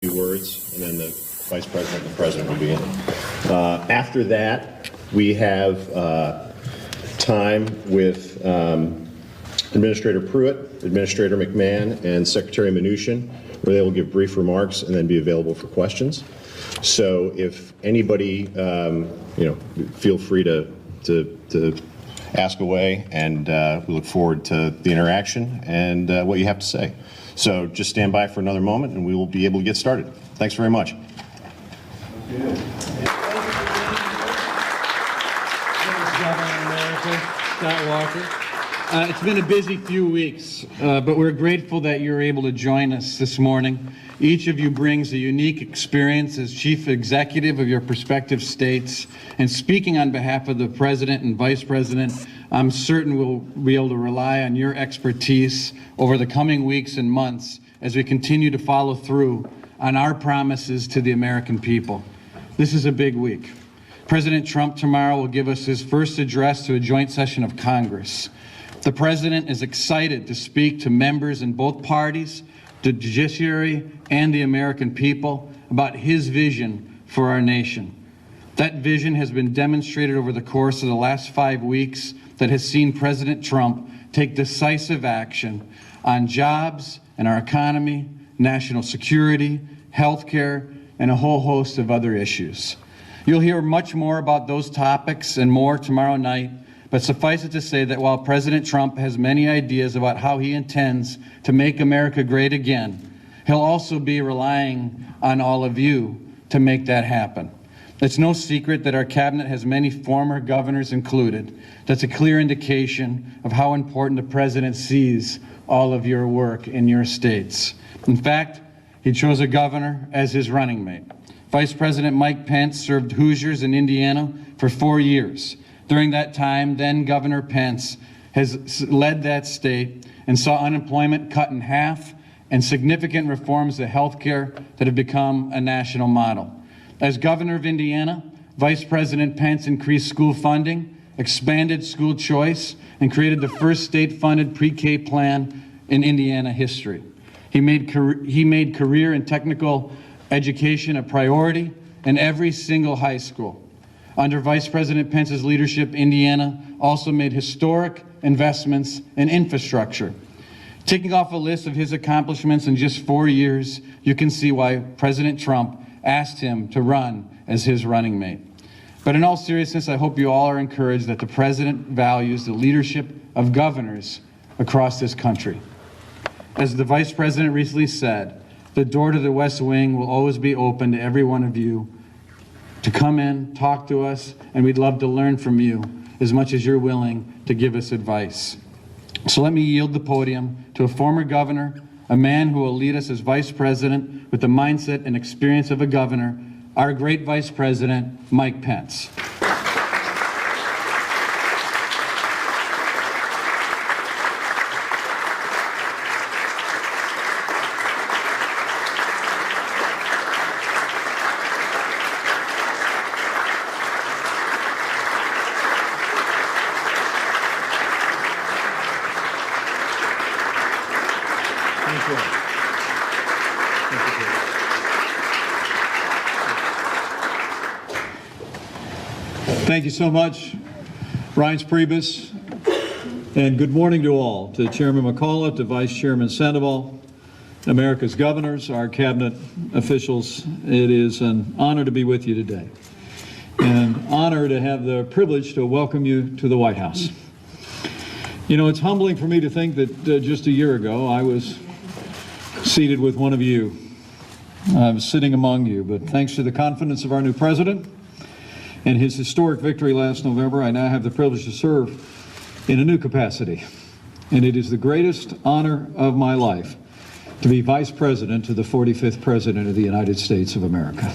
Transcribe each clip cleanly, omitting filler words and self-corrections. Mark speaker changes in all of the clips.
Speaker 1: few words, and then the Vice President and the President will begin. After that, we have time with Administrator Pruitt, Administrator McMahon, and Secretary Mnuchin, where they will give brief remarks and then be available for questions. So if anybody, feel free to ask away, and we look forward to the interaction and what you have to say. So just stand by for another moment and we will be able to get started. Thanks very much.
Speaker 2: Scott Walker. It's been a busy few weeks, but we're grateful that you're able to join us this morning. Each of you brings a unique experience as chief executive of your respective states, and speaking on behalf of the President and Vice President, I'm certain we'll be able to rely on your expertise over the coming weeks and months as we continue to follow through on our promises to the American people. This is a big week. President Trump tomorrow will give us his first address to a joint session of Congress. The President is excited to speak to members in both parties, the judiciary, and the American people about his vision for our nation. That vision has been demonstrated over the course of the last 5 weeks that has seen President Trump take decisive action on jobs and our economy, national security, health care, and a whole host of other issues. You'll hear much more about those topics and more tomorrow night, but suffice it to say that while President Trump has many ideas about how he intends to make America great again, he'll also be relying on all of you to make that happen. It's no secret that our cabinet has many former governors included. That's a clear indication of how important the President sees all of your work in your states. In fact, he chose a governor as his running mate. Vice President Mike Pence served Hoosiers in Indiana for 4 years. During that time, then Governor Pence has led that state and saw unemployment cut in half and significant reforms to health care that have become a national model. As governor of Indiana, Vice President Pence increased school funding, expanded school choice, and created the first state-funded pre-K plan in Indiana history. He made career and technical education a priority in every single high school. Under Vice President Pence's leadership, Indiana also made historic investments in infrastructure. Ticking off a list of his accomplishments in just 4 years, you can see why President Trump asked him to run as his running mate. But in all seriousness, I hope you all are encouraged that the President values the leadership of governors across this country. As the Vice President recently said, the door to the West Wing will always be open to every one of you to come in, talk to us, and we'd love to learn from you as much as you're willing to give us advice. So let me yield the podium to a former governor, a man who will lead us as Vice President with the mindset and experience of a governor, our great Vice President, Mike Pence.
Speaker 3: Thank you so much, Reince Priebus, and good morning to all, to Chairman McAuliffe, to Vice Chairman Sandoval, America's governors, our cabinet officials. It is an honor to be with you today, and an honor to have the privilege to welcome you to the White House. You know, it's humbling for me to think that just a year ago I was seated with one of you. I was sitting among you, but thanks to the confidence of our new president and his historic victory last November, I now have the privilege to serve in a new capacity. And it is the greatest honor of my life to be Vice President to the 45th President of the United States of America.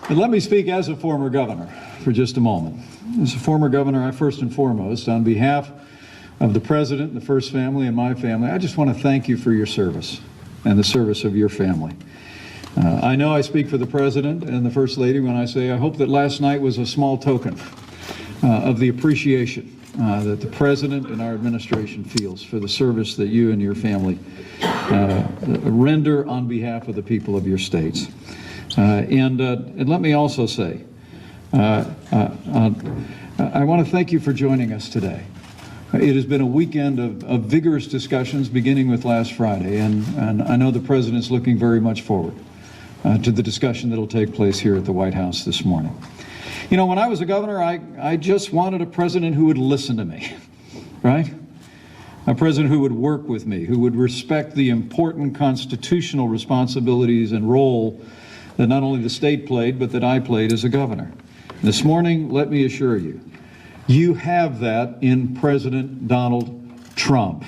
Speaker 3: And let me speak as a former governor for just a moment. As a former governor, I first and foremost, on behalf of the President, the First Family, and my family, I just want to thank you for your service and the service of your family. I know I speak for the President and the First Lady when I say I hope that last night was a small token of the appreciation that the President and our administration feels for the service that you and your family render on behalf of the people of your states. And let me also say, I want to thank you for joining us today. It has been a weekend of vigorous discussions beginning with last Friday, and I know the President's looking very much forward to the discussion that will take place here at the White House this morning. You know, when I was a governor, I just wanted a president who would listen to me, right? A president who would work with me, who would respect the important constitutional responsibilities and role that not only the state played, but that I played as a governor. This morning, let me assure you, you have that in President Donald Trump.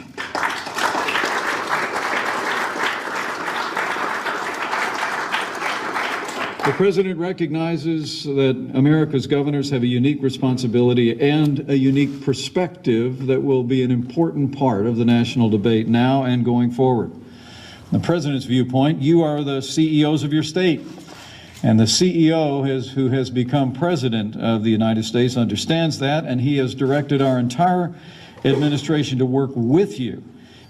Speaker 3: The President recognizes that America's governors have a unique responsibility and a unique perspective that will be an important part of the national debate now and going forward. The President's viewpoint, you are the CEOs of your state, and the CEO who has become President of the United States understands that, and he has directed our entire administration to work with you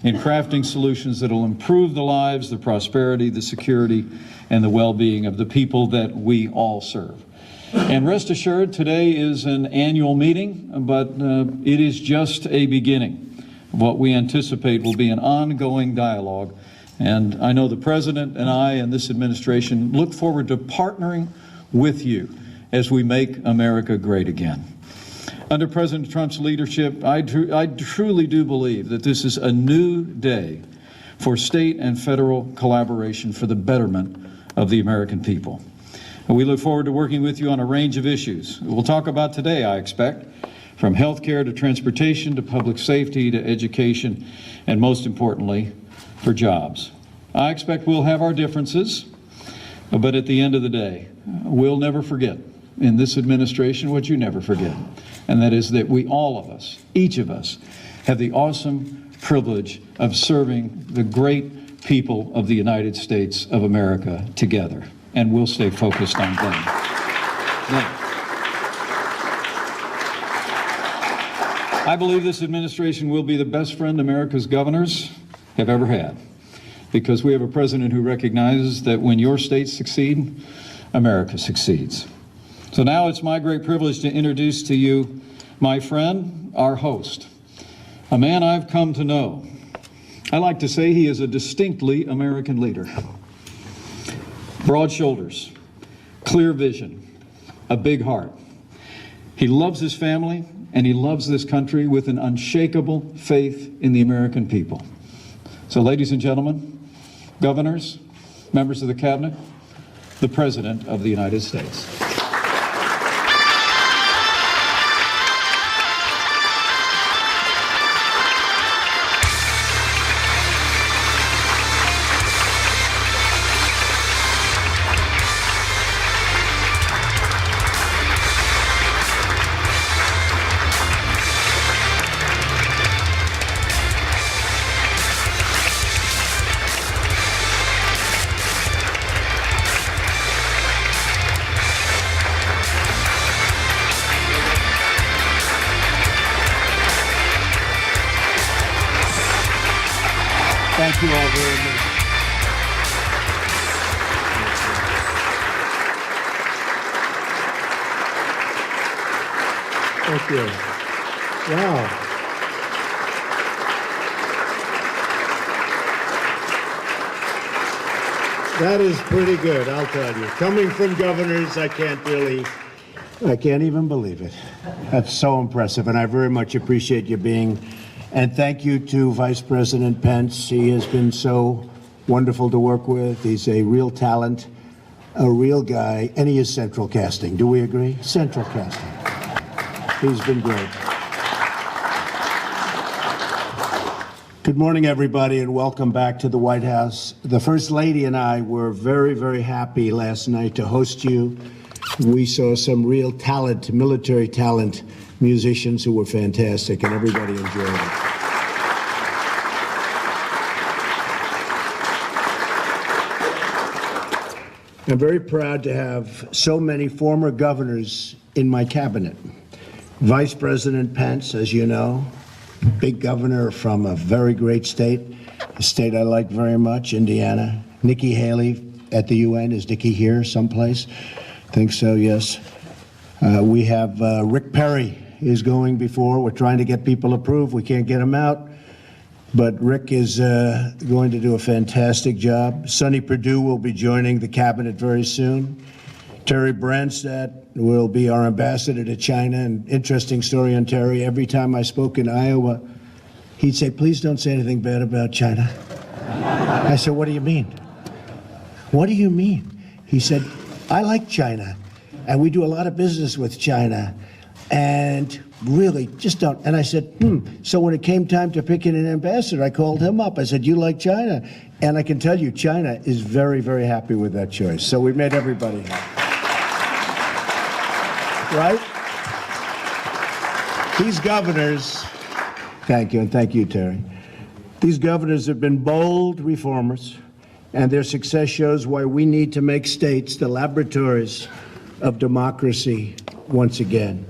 Speaker 3: in crafting solutions that will improve the lives, the prosperity, the security, and the well-being of the people that we all serve. And rest assured, today is an annual meeting, but it is just a beginning of what we anticipate will be an ongoing dialogue. And I know the President and I and this administration look forward to partnering with you as we make America great again. Under President Trump's leadership, I truly do believe that this is a new day for state and federal collaboration for the betterment of the American people. And we look forward to working with you on a range of issues. We'll talk about today, I expect, from health care to transportation to public safety to education, and most importantly, for jobs. I expect we'll have our differences, but at the end of the day, we'll never forget in this administration what you never forget, and that is that we, all of us, each of us, have the awesome privilege of serving the great people of the United States of America together, and we'll stay focused on them. Now, I believe this administration will be the best friend America's governors have ever had, because we have a president who recognizes that when your states succeed, America succeeds. So now it's my great privilege to introduce to you my friend, our host, a man I've come to know. I like to say he is a distinctly American leader. Broad shoulders, clear vision, a big heart. He loves his family and he loves this country with an unshakable faith in the American people. So ladies and gentlemen, governors, members of the cabinet, the President of the United States. Thank you all very much.
Speaker 4: Thank you. Wow. That is pretty good, I'll tell you. Coming from governors, I can't even believe it. That's so impressive, and I very much appreciate you being. And thank you to Vice President Pence. He has been so wonderful to work with. He's a real talent, a real guy, and he is central casting. Do we agree? Central casting. He's been great. Good morning, everybody, and welcome back to the White House. The First Lady and I were very, very happy last night to host you. We saw some real talent, military talent, musicians who were fantastic, and everybody enjoyed it. I'm very proud to have so many former governors in my cabinet. Vice President Pence, as you know, big governor from a very great state, a state I like very much, Indiana. Nikki Haley at the UN. Is Nikki here someplace? Think so, yes. We have Rick Perry is going before. We're trying to get people approved. We can't get them out. But Rick is going to do a fantastic job. Sonny Perdue will be joining the cabinet very soon. Terry Branstad will be our ambassador to China. An interesting story on Terry. Every time I spoke in Iowa, he'd say, please don't say anything bad about China. I said, what do you mean? What do you mean? He said, I like China, and we do a lot of business with China, and really, just don't. And I said, So when it came time to picking an ambassador, I called him up. I said, you like China? And I can tell you, China is very, very happy with that choice. So we made everybody happy. Right? These governors, thank you, and thank you, Terry. These governors have been bold reformers, and their success shows why we need to make states the laboratories of democracy once again.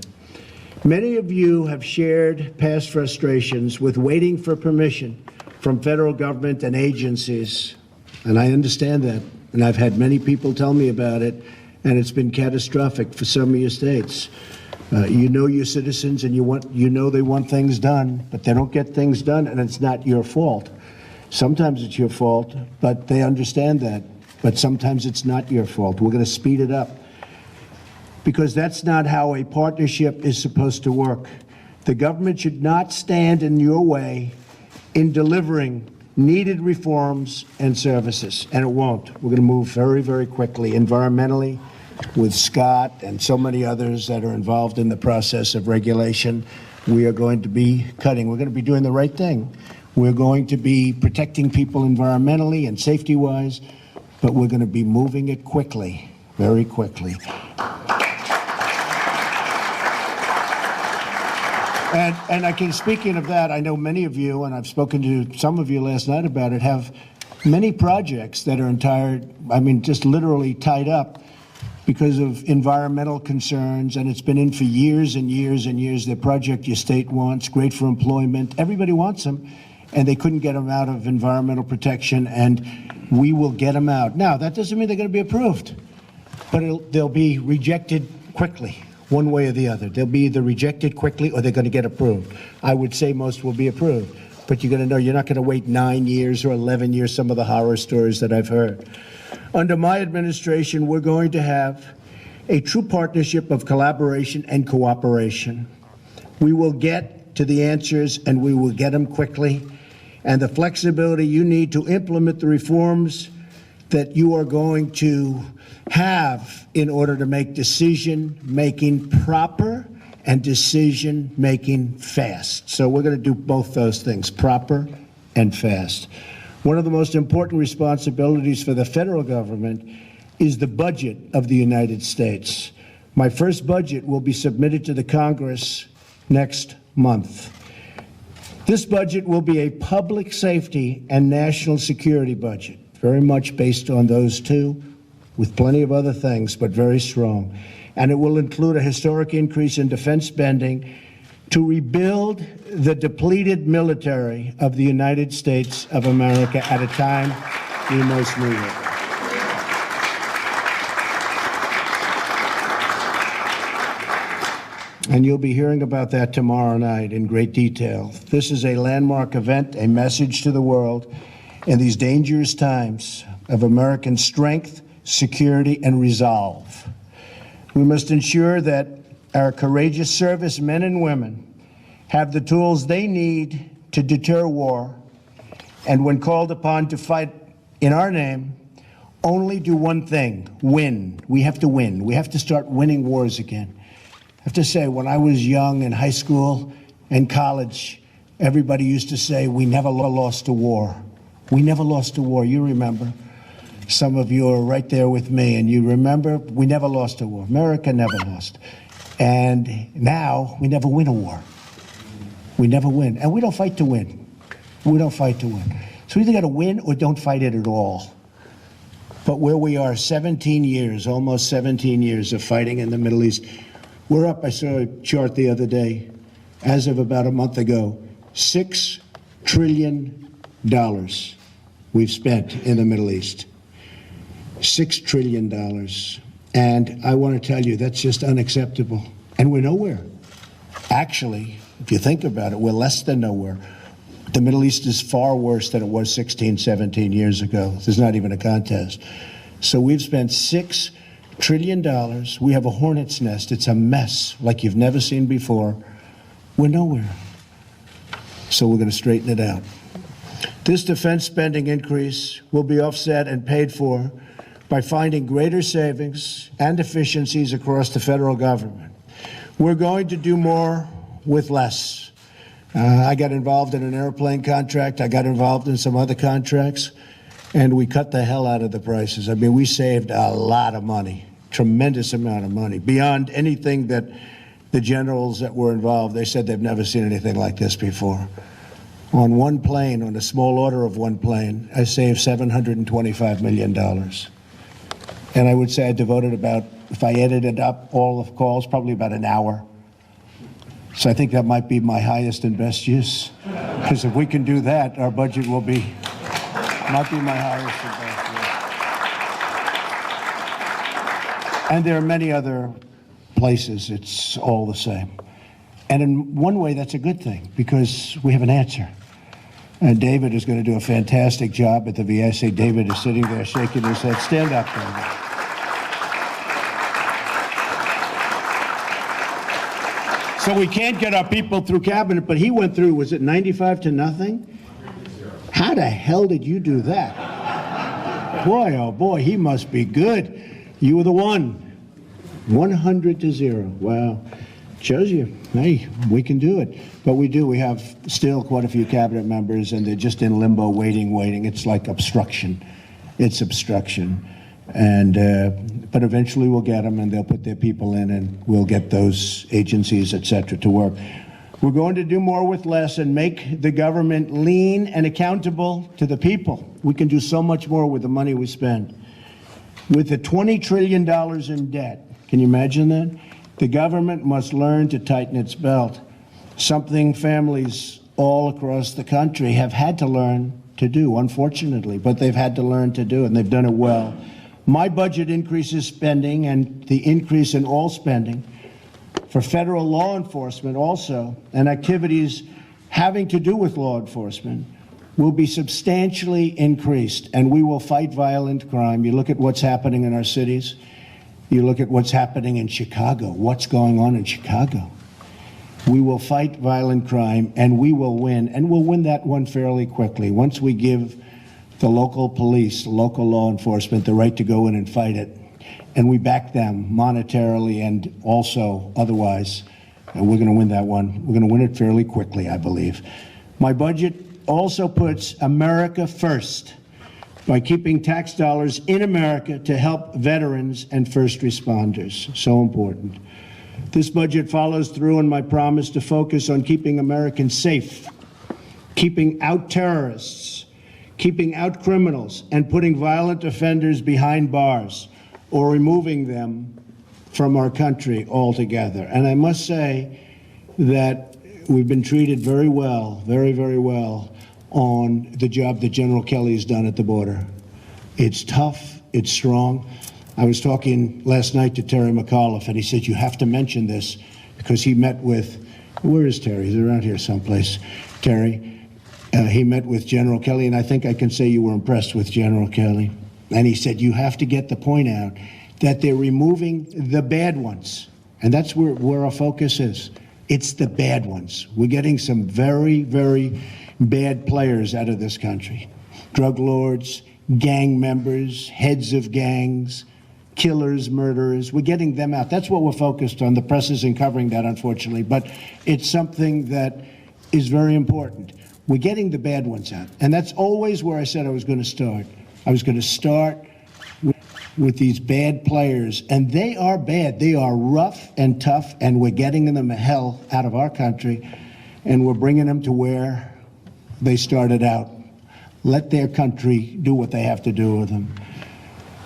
Speaker 4: Many of you have shared past frustrations with waiting for permission from federal government and agencies, and I understand that, and I've had many people tell me about it, and it's been catastrophic for some of your states. You know your citizens, and you know they want things done, but they don't get things done, and it's not your fault. Sometimes it's your fault, but they understand that. But sometimes it's not your fault. We're going to speed it up, because that's not how a partnership is supposed to work. The government should not stand in your way in delivering needed reforms and services, and it won't. We're going to move very, very quickly environmentally with Scott and so many others that are involved in the process of regulation. We are going to be cutting. We're going to be doing the right thing. We're going to be protecting people environmentally and safety-wise, but we're going to be moving it quickly, very quickly. And I can, speaking of that, I know many of you, and I've spoken to some of you last night about it, have many projects that are just literally tied up because of environmental concerns, and it's been in for years and years and years. The project your state wants, great for employment. Everybody wants them, and they couldn't get them out of environmental protection, and we will get them out. Now, that doesn't mean they're going to be approved, but they'll be rejected quickly. One way or the other. They'll be either rejected quickly or they're going to get approved. I would say most will be approved, but you're going to know you're not going to wait 9 years or 11 years, some of the horror stories that I've heard. Under my administration, we're going to have a true partnership of collaboration and cooperation. We will get to the answers, and we will get them quickly, and the flexibility you need to implement the reforms that you are going to have in order to make decision-making proper and decision-making fast. So we're going to do both those things, proper and fast. One of the most important responsibilities for the federal government is the budget of the United States. My first budget will be submitted to the Congress next month. This budget will be a public safety and national security budget, very much based on those two, with plenty of other things, but very strong. And it will include a historic increase in defense spending to rebuild the depleted military of the United States of America at a time we most need it. And you'll be hearing about that tomorrow night in great detail. This is a landmark event, a message to the world in these dangerous times of American strength, security, and resolve. We must ensure that our courageous servicemen and women have the tools they need to deter war, and when called upon to fight in our name, only do one thing: win. We have to win. We have to start winning wars again. I have to say, when I was young in high school and college, everybody used to say, we never lost a war. We never lost a war. You remember? Some of you are right there with me, and you remember we never lost a war. America never lost. And now we never win a war. We never win. And we don't fight to win. We don't fight to win. So we either got to win or don't fight it at all. But where we are 17 years, almost 17 years of fighting in the Middle East, We're up, I saw a chart the other day, as of about a month ago, $6 trillion we've spent in the Middle East. $6 trillion. And I want to tell you, that's just unacceptable. And we're nowhere. Actually, if you think about it, we're less than nowhere. The Middle East is far worse than it was 16, 17 years ago. There's not even a contest. So we've spent $6 trillion. We have a hornet's nest. It's a mess like you've never seen before. We're nowhere. So we're going to straighten it out. This defense spending increase will be offset and paid for by finding greater savings and efficiencies across the federal government. We're going to do more with less. I got involved in an airplane contract. I got involved in some other contracts, and we cut the hell out of the prices. I mean, we saved a lot of money, tremendous amount of money, beyond anything that the generals that were involved, they said they've never seen anything like this before. On one plane, on a small order of one plane, I saved $725 million. And I would say I devoted about, if I edited up all the calls, probably about an hour. So I think that might be my highest and best use. Because if we can do that, our budget will be, might be my highest and best use. And there are many other places it's all the same. And in one way, that's a good thing, because we have an answer. And David is going to do a fantastic job at the VA. I say David is sitting there shaking his head. Stand up, David. So we can't get our people through cabinet, but he went through, was it 95 to nothing? How the hell did you do that? Boy, oh boy, he must be good. You were the one. 100 to 0. Wow. Shows you, hey, we can do it. But we do. We have still quite a few cabinet members, and they're just in limbo, waiting. It's like obstruction. It's obstruction. And but eventually we'll get them, and they'll put their people in, and we'll get those agencies, et cetera, to work. We're going to do more with less and make the government lean and accountable to the people. We can do so much more with the money we spend. With the $20 trillion in debt, can you imagine that? The government must learn to tighten its belt, something families all across the country have had to learn to do, unfortunately, but they've had to learn to do it, and they've done it well. My budget increases spending, and the increase in all spending for federal law enforcement also, and activities having to do with law enforcement, will be substantially increased, and we will fight violent crime. You look at what's happening in our cities. You look at what's happening in Chicago. What's going on in Chicago? We will fight violent crime, and we will win, and we'll win that one fairly quickly. Once we give the local police, the local law enforcement, the right to go in and fight it, and we back them monetarily and also otherwise, and we're going to win that one. We're going to win it fairly quickly, I believe. My budget also puts America first by keeping tax dollars in America to help veterans and first responders. So important. This budget follows through on my promise to focus on keeping Americans safe, keeping out terrorists, keeping out criminals, and putting violent offenders behind bars or removing them from our country altogether. And I must say that we've been treated very well, very, very well, on the job that General Kelly has done at the border. It's tough, it's strong. I was talking last night to Terry McAuliffe, and he said, you have to mention this, because he met with, where is Terry? He's around here someplace. Terry, he met with General Kelly, and I think I can say you were impressed with General Kelly. And he said, you have to get the point out that they're removing the bad ones. And that's where our focus is. It's the bad ones. We're getting some very, very bad players out of this country. Drug lords, gang members, heads of gangs, killers, murderers. We're getting them out. That's what we're focused on. The press isn't covering that, unfortunately, but it's something that is very important. We're getting the bad ones out. And that's always where I said I was going to start. I was going to start with these bad players, and they are bad. They are rough and tough, and we're getting them the hell out of our country, and we're bringing them to where they started out. Let their country do what they have to do with them.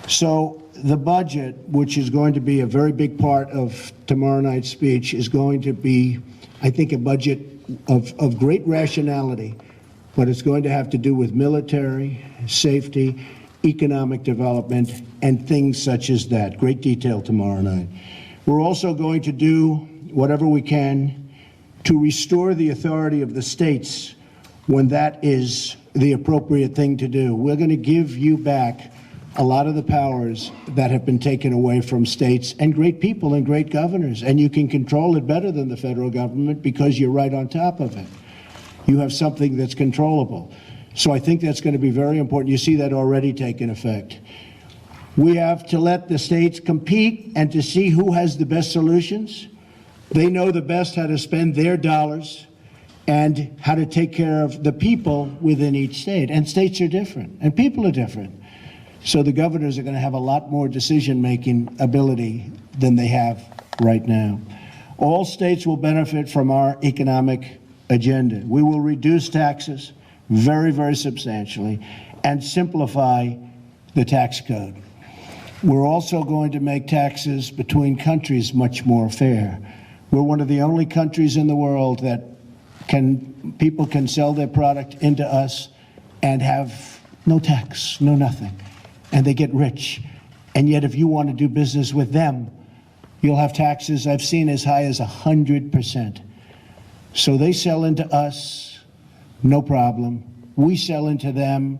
Speaker 4: So the budget, which is going to be a very big part of tomorrow night's speech, is going to be, I think, a budget of great rationality, but it's going to have to do with military, safety, economic development, and things such as that. Great detail tomorrow night. We're also going to do whatever we can to restore the authority of the states when that is the appropriate thing to do. We're going to give you back a lot of the powers that have been taken away from states and great people and great governors, and you can control it better than the federal government because you're right on top of it. You have something that's controllable. So I think that's going to be very important. You see that already taking effect. We have to let the states compete and to see who has the best solutions. They know the best how to spend their dollars and how to take care of the people within each state. And states are different, and people are different. So the governors are going to have a lot more decision-making ability than they have right now. All states will benefit from our economic agenda. We will reduce taxes very, very substantially and simplify the tax code. We're also going to make taxes between countries much more fair. We're one of the only countries in the world that people can sell their product into us and have no tax, no nothing, and they get rich. And yet if you want to do business with them, you'll have taxes I've seen as high as 100%. So they sell into us, no problem. We sell into them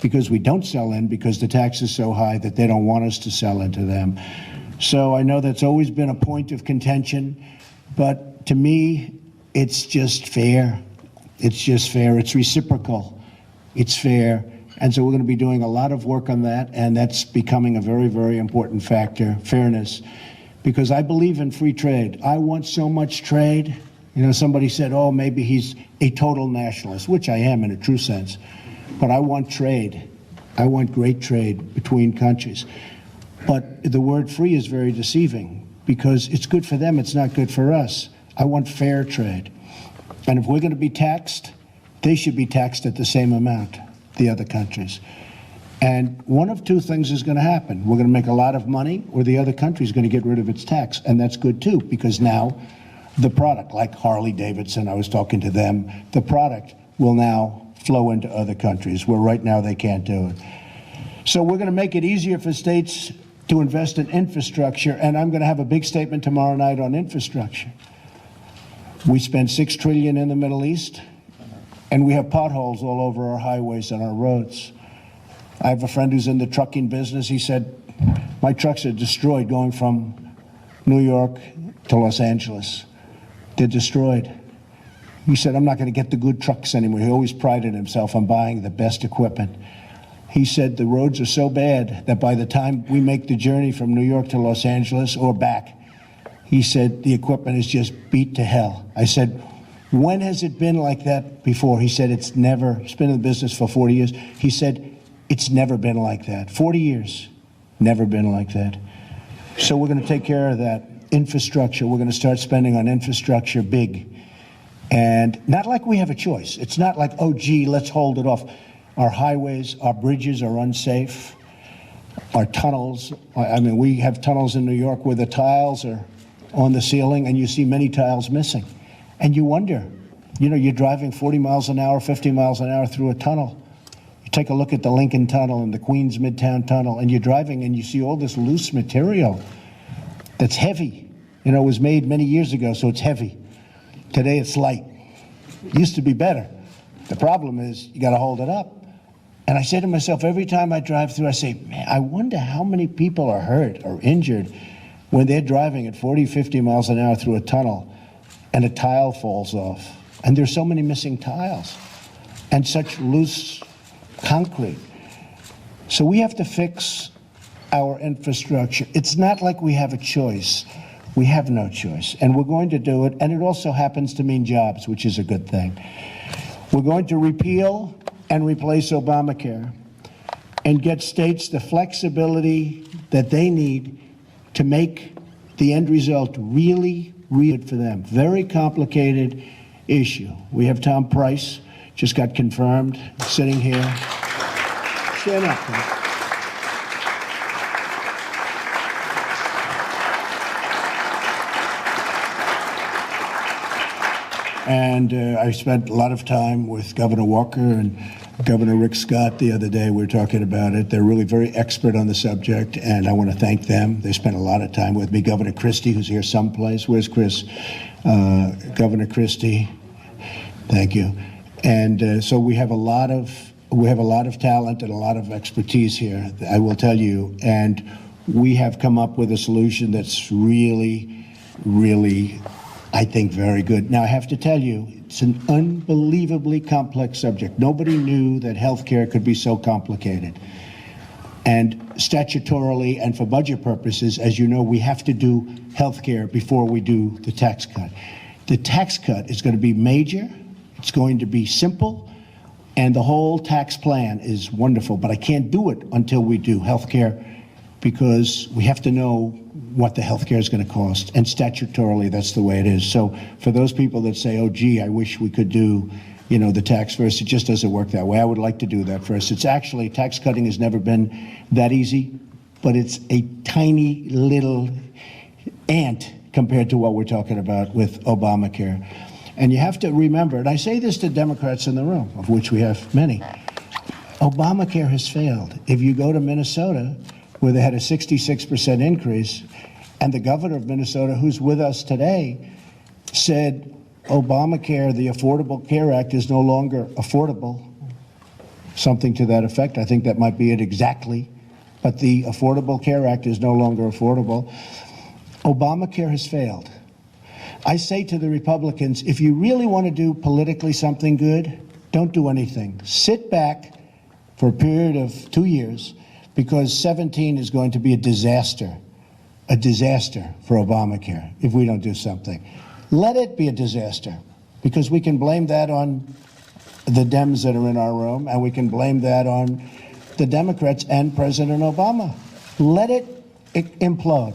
Speaker 4: because we don't sell in because the tax is so high that they don't want us to sell into them. So I know that's always been a point of contention, but to me, it's just fair. It's just fair. It's reciprocal. It's fair. And so we're going to be doing a lot of work on that, and that's becoming a very, very important factor, fairness, because I believe in free trade. I want so much trade. You know, somebody said, oh, maybe he's a total nationalist, which I am in a true sense. But I want trade. I want great trade between countries. But the word free is very deceiving because it's good for them, it's not good for us. I want fair trade. And if we're going to be taxed, they should be taxed at the same amount, the other countries. And one of two things is going to happen. We're going to make a lot of money, or the other country is going to get rid of its tax. And that's good too, because now the product, like Harley Davidson, I was talking to them, the product will now flow into other countries where right now they can't do it. So we're going to make it easier for states to invest in infrastructure, and I'm going to have a big statement tomorrow night on infrastructure. We spend $6 trillion in the Middle East, and we have potholes all over our highways and our roads. I have a friend who's in the trucking business. He said, my trucks are destroyed going from New York to Los Angeles. They're destroyed. He said, I'm not going to get the good trucks anymore. He always prided himself on buying the best equipment. He said the roads are so bad that by the time we make the journey from New York to Los Angeles or back, he said the equipment is just beat to hell. I said, when has it been like that before? He said, it's never. He's been in the business for 40 years. He said, it's never been like that. 40 years, never been like that. So we're going to take care of that. Infrastructure, we're going to start spending on infrastructure big. And not like we have a choice. It's not like, oh, gee, let's hold it off. Our highways, our bridges are unsafe. Our tunnels, I mean, we have tunnels in New York where the tiles are on the ceiling and you see many tiles missing. And you wonder, you know, you're driving 40 miles an hour, 50 miles an hour through a tunnel. You take a look at the Lincoln Tunnel and the Queens Midtown Tunnel, and you're driving and you see all this loose material that's heavy. You know, it was made many years ago, so it's heavy. Today it's light. It used to be better. The problem is you got to hold it up. And I say to myself, every time I drive through, I say, man, I wonder how many people are hurt or injured when they're driving at 40, 50 miles an hour through a tunnel and a tile falls off. And there's so many missing tiles and such loose concrete. So we have to fix our infrastructure. It's not like we have a choice. We have no choice, and we're going to do it, and it also happens to mean jobs, which is a good thing. We're going to repeal and replace Obamacare and get states the flexibility that they need to make the end result really, really good for them. Very complicated issue. We have Tom Price, just got confirmed, sitting here. Stand up, Tom. And I spent a lot of time with Governor Walker and Governor Rick Scott the other day. We were talking about it. They're really very expert on the subject, and I want to thank them. They spent a lot of time with me. Governor Christie, who's here someplace. Where's Chris? Governor Christie. Thank you. And so we have a lot of talent and a lot of expertise here, I will tell you. And we have come up with a solution that's really, really, I think, very good. Now, I have to tell you, it's an unbelievably complex subject. Nobody knew that healthcare could be so complicated. And statutorily and for budget purposes, as you know, we have to do healthcare before we do the tax cut. The tax cut is going to be major. It's going to be simple. And the whole tax plan is wonderful. But I can't do it until we do healthcare, because we have to know what the health care is going to cost, and statutorily that's the way it is. So for those people that say, oh gee, I wish we could do, you know, the tax first, it just doesn't work that way. I would like to do that first. It's actually, tax cutting has never been that easy, but it's a tiny little ant compared to what we're talking about with Obamacare. And you have to remember, and I say this to Democrats in the room, of which we have many, Obamacare has failed. If you go to Minnesota, where they had a 66% increase, and the governor of Minnesota, who's with us today, said Obamacare, the Affordable Care Act, is no longer affordable, something to that effect. I think that might be it exactly, but the Affordable Care Act is no longer affordable. Obamacare has failed. I say to the Republicans, if you really want to do politically something good, don't do anything. Sit back for a period of 2 years, because 17 is going to be a disaster for Obamacare if we don't do something. Let it be a disaster, because we can blame that on the Dems that are in our room, and we can blame that on the Democrats and President Obama. Let it implode,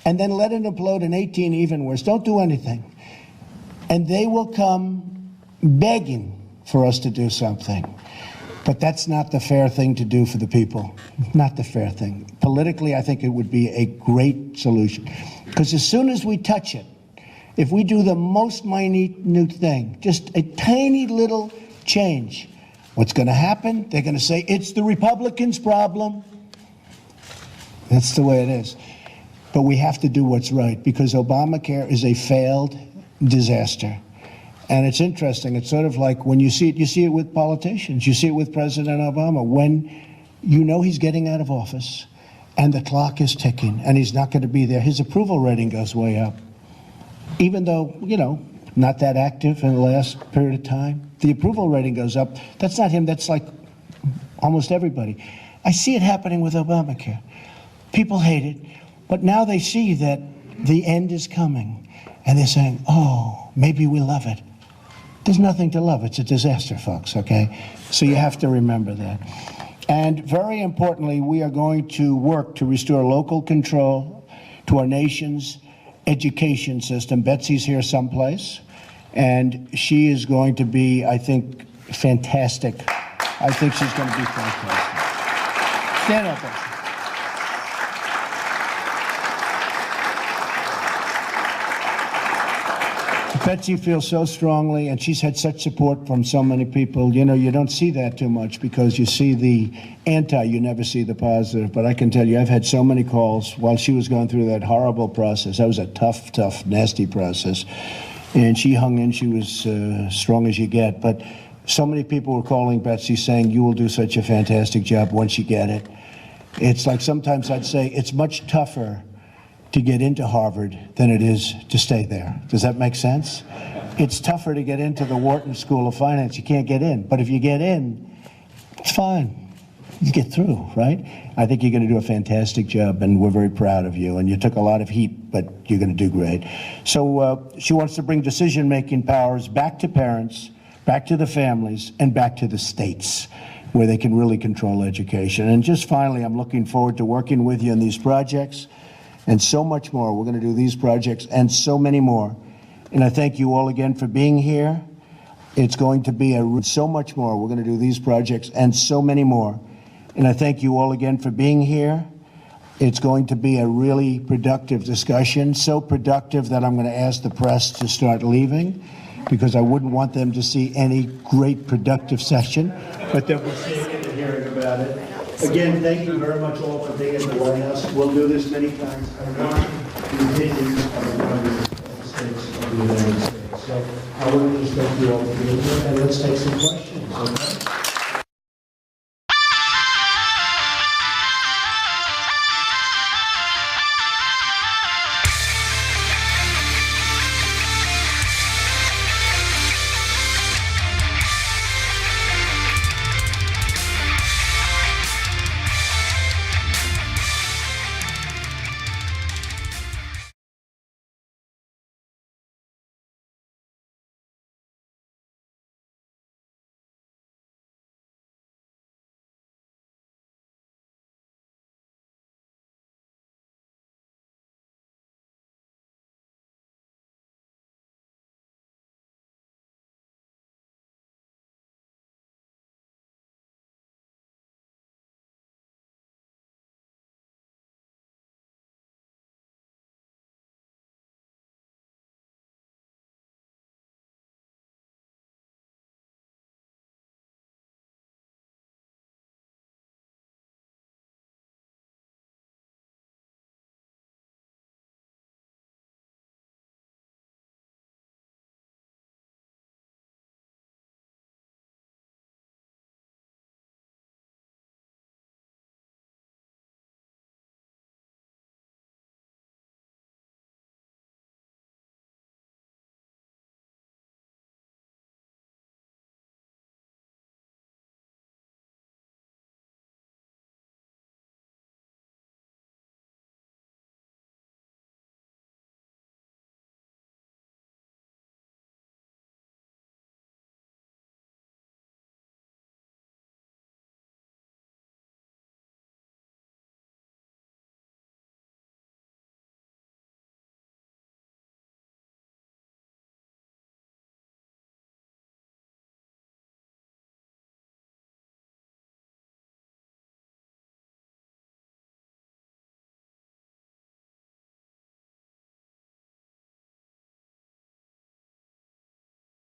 Speaker 4: and then let it implode in 18 even worse. Don't do anything. And they will come begging for us to do something. But that's not the fair thing to do for the people. Not the fair thing. Politically, I think it would be a great solution. Because as soon as we touch it, if we do the most minute thing, just a tiny little change, what's going to happen? They're going to say, it's the Republicans' problem. That's the way it is. But we have to do what's right, because Obamacare is a failed disaster. And it's interesting. It's sort of like when you see it with politicians. You see it with President Obama. When you know he's getting out of office and the clock is ticking and he's not going to be there, his approval rating goes way up. Even though, you know, not that active in the last period of time, the approval rating goes up. That's not him. That's like almost everybody. I see it happening with Obamacare. People hate it, but now they see that the end is coming and they're saying, oh, maybe we love it. There's nothing to love. It's a disaster, folks, okay? So you have to remember that. And very importantly, we are going to work to restore local control to our nation's education system. Betsy's here someplace, and she is going to be, I think, fantastic. I think she's going to be fantastic. Stand up, Betsy. Betsy feels so strongly, and she's had such support from so many people. You know, you don't see that too much because you see the anti, you never see the positive. But I can tell you, I've had so many calls while she was going through that horrible process. That was a tough, tough, nasty process. And she hung in. She was strong as you get. But so many people were calling Betsy saying, you will do such a fantastic job once you get it. It's like sometimes I'd say it's much tougher to get into Harvard than it is to stay there. Does that make sense? It's tougher to get into the Wharton School of Finance. You can't get in. But if you get in, it's fine. You get through, right? I think you're going to do a fantastic job, and we're very proud of you. And you took a lot of heat, but you're going to do great. So she wants to bring decision-making powers back to parents, back to the families, and back to the states, where they can really control education. And just finally, I'm looking forward to working with you on these projects and so much more. We're going to do these projects and so many more. And I thank you all again for being here. It's going to be so much more. We're going to do these projects and so many more. And I thank you all again for being here. It's going to be a really productive discussion, so productive that I'm going to ask the press to start leaving. because I wouldn't want them to see any great productive session, but that we're seeing it and hearing about it. Again, thank you very much all for being at the White House. We'll do this many times. I want the opinions of the United States of the United States. So I want to just thank you all for being here, and let's take some questions, okay?